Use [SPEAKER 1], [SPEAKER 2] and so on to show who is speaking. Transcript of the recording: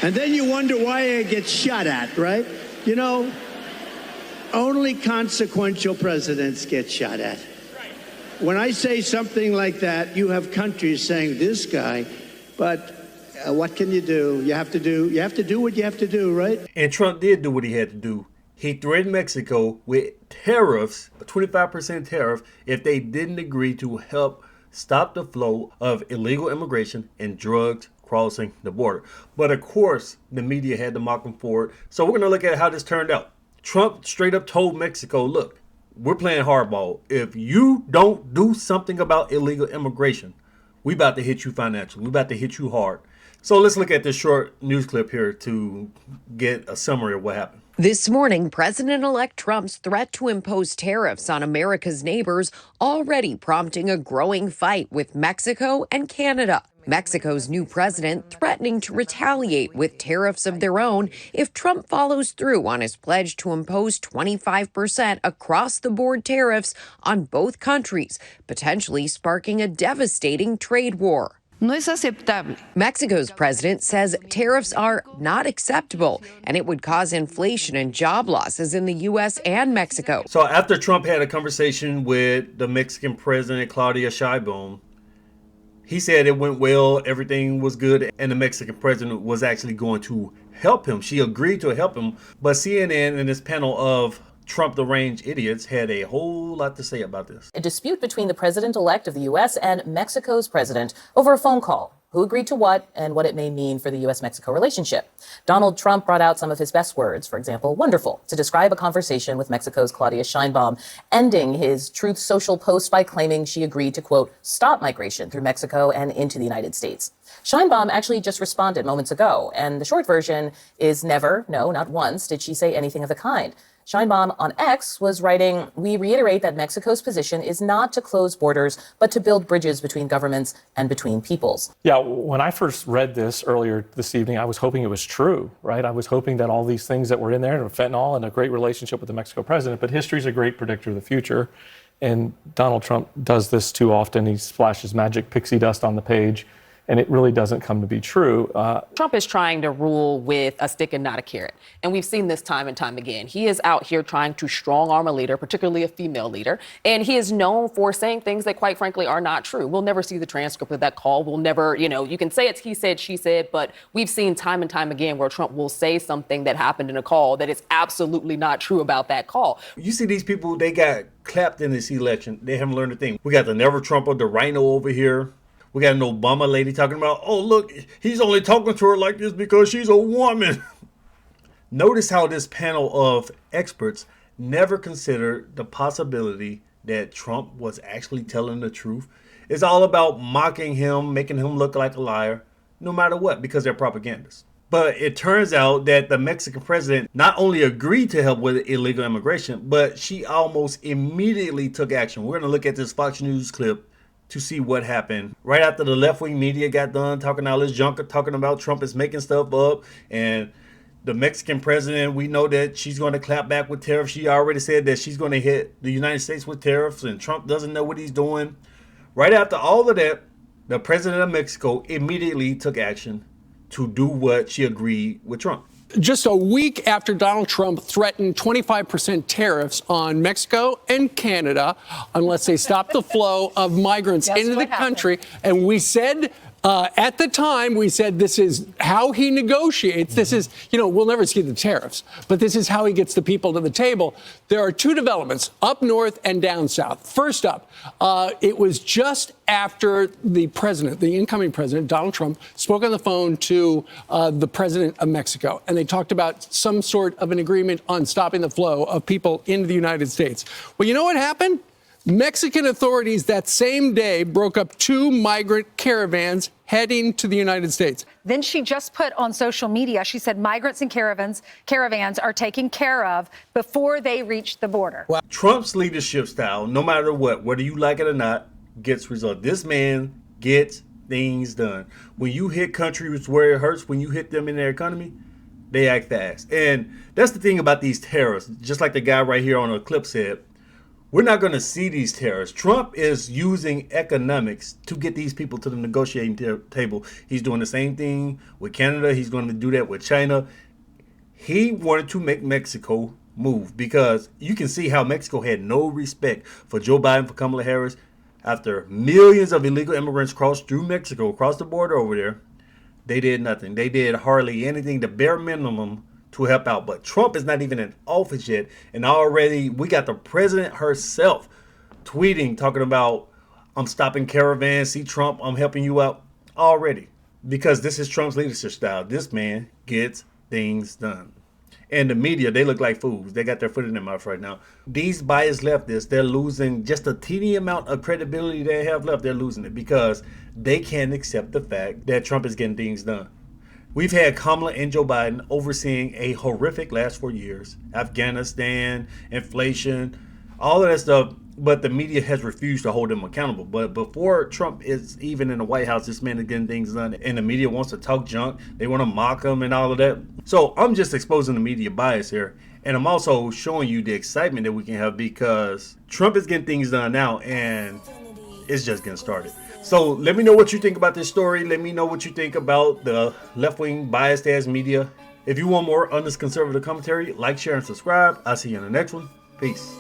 [SPEAKER 1] And then you wonder why it gets shot at, right? You know, only consequential presidents get shot at. When I say something like that, you have countries saying, this guy, but what can you do? You have to do what you have to do, right?
[SPEAKER 2] And Trump did do what he had to do. He threatened Mexico with tariffs, a 25% tariff, if they didn't agree to help stop the flow of illegal immigration and drugs crossing the border. But of course, the media had to mock him for it. So we're going to look at how this turned out. Trump straight up told Mexico, look, we're playing hardball. If you don't do something about illegal immigration, we about to hit you financially. We about to hit you hard. So let's look at this short news clip here to get a summary of what happened.
[SPEAKER 3] This morning, President-elect Trump's threat to impose tariffs on America's neighbors already prompting a growing fight with Mexico and Canada. Mexico's new president threatening to retaliate with tariffs of their own if Trump follows through on his pledge to impose 25% across-the-board tariffs on both countries, potentially sparking a devastating trade war.
[SPEAKER 4] No es aceptable.
[SPEAKER 3] Mexico's president says tariffs are not acceptable and it would cause inflation and job losses in the U.S. and Mexico.
[SPEAKER 2] So after Trump had a conversation with the Mexican president, Claudia Sheinbaum, he said it went well, everything was good, and the Mexican president was actually going to help him. She agreed to help him, but CNN and this panel of Trump deranged idiots had a whole lot to say about this.
[SPEAKER 5] A dispute between the president-elect of the U.S. and Mexico's president over a phone call. Who agreed to what and what it may mean for the U.S.-Mexico relationship. Donald Trump brought out some of his best words, for example, wonderful, to describe a conversation with Mexico's Claudia Sheinbaum, ending his Truth Social post by claiming she agreed to, quote, stop migration through Mexico and into the United States. Sheinbaum actually just responded moments ago, and the short version is never, no, not once, did she say anything of the kind. Sheinbaum on X was writing, we reiterate that Mexico's position is not to close borders, but to build bridges between governments and between peoples.
[SPEAKER 6] Yeah, when I first read this earlier this evening, I was hoping it was true, right? I was hoping that all these things that were in there, and fentanyl and a great relationship with the Mexico president, but history's a great predictor of the future. And Donald Trump does this too often. He splashes magic pixie dust on the page, and it really doesn't come to be true.
[SPEAKER 7] Trump is trying to rule with a stick and not a carrot. And we've seen this time and time again. He is out here trying to strong arm a leader, particularly a female leader. And he is known for saying things that, quite frankly, are not true. We'll never see the transcript of that call. We'll never, you can say it's he said, she said, but we've seen time and time again where Trump will say something that happened in a call that is absolutely not true about that call.
[SPEAKER 2] You see these people, they got clapped in this election. They haven't learned a thing. We got the Never Trumper, the Rhino over here. We got an Obama lady talking about, oh, look, he's only talking to her like this because she's a woman. Notice how this panel of experts never considered the possibility that Trump was actually telling the truth. It's all about mocking him, making him look like a liar, no matter what, because they're propagandists. But it turns out that the Mexican president not only agreed to help with illegal immigration, but she almost immediately took action. We're going to look at this Fox News clip to see what happened right after the left-wing media got done talking all this junk, talking about Trump is making stuff up, and the Mexican president, we know that she's going to clap back with tariffs. She already said that she's going to hit the United States with tariffs, and Trump doesn't know what he's doing. Right after all of that, the president of Mexico immediately took action to do what she agreed with Trump.
[SPEAKER 8] Just a week after Donald Trump threatened 25% tariffs on Mexico and Canada unless they stop the flow of migrants into the country. And we said at the time, we said this is how he negotiates. This is, we'll never see the tariffs, but this is how he gets the people to the table. There are two developments, up north and down south. First up, it was just after the incoming president, Donald Trump, spoke on the phone to the president of Mexico, and they talked about some sort of an agreement on stopping the flow of people into the United States. Well, you know what happened? Mexican authorities that same day broke up 2 migrant caravans heading to the United States.
[SPEAKER 9] Then she just put on social media, she said migrants and caravans are taken care of before they reach the border.
[SPEAKER 2] Well, Trump's leadership style, no matter what, whether you like it or not, gets results. This man gets things done. When you hit countries where it hurts, when you hit them in their economy, they act fast. And that's the thing about these terrorists. Just like the guy right here on the clip said, We're not going to see these tariffs. Trump is using economics to get these people to the negotiating table. He's doing the same thing with Canada. He's going to do that with China. He wanted to make Mexico move because you can see how Mexico had no respect for Joe Biden, for Kamala Harris. After millions of illegal immigrants crossed through Mexico, across the border over there, they did nothing. They did hardly anything, the bare minimum, to help out. But Trump is not even in office yet, and already we got the president herself tweeting, talking about, I'm stopping caravans, see Trump, I'm helping you out already. Because this is Trump's leadership style. This man gets things done. And the media, they look like fools. They got their foot in their mouth right now. These biased leftists, they're losing just a teeny amount of credibility they have left. They're losing it because they can't accept the fact that Trump is getting things done. We've had Kamala and Joe Biden overseeing a horrific last 4 years. Afghanistan, inflation, all of that stuff. But the media has refused to hold them accountable. But before Trump is even in the White House, this man is getting things done. And the media wants to talk junk. They want to mock him and all of that. So I'm just exposing the media bias here. And I'm also showing you the excitement that we can have because Trump is getting things done now. And it's just getting started. So let me know what you think about this story. Let me know what you think about the left-wing biased ass media. If you want more honest conservative commentary, like, share, and subscribe. I'll see you in the next one. Peace.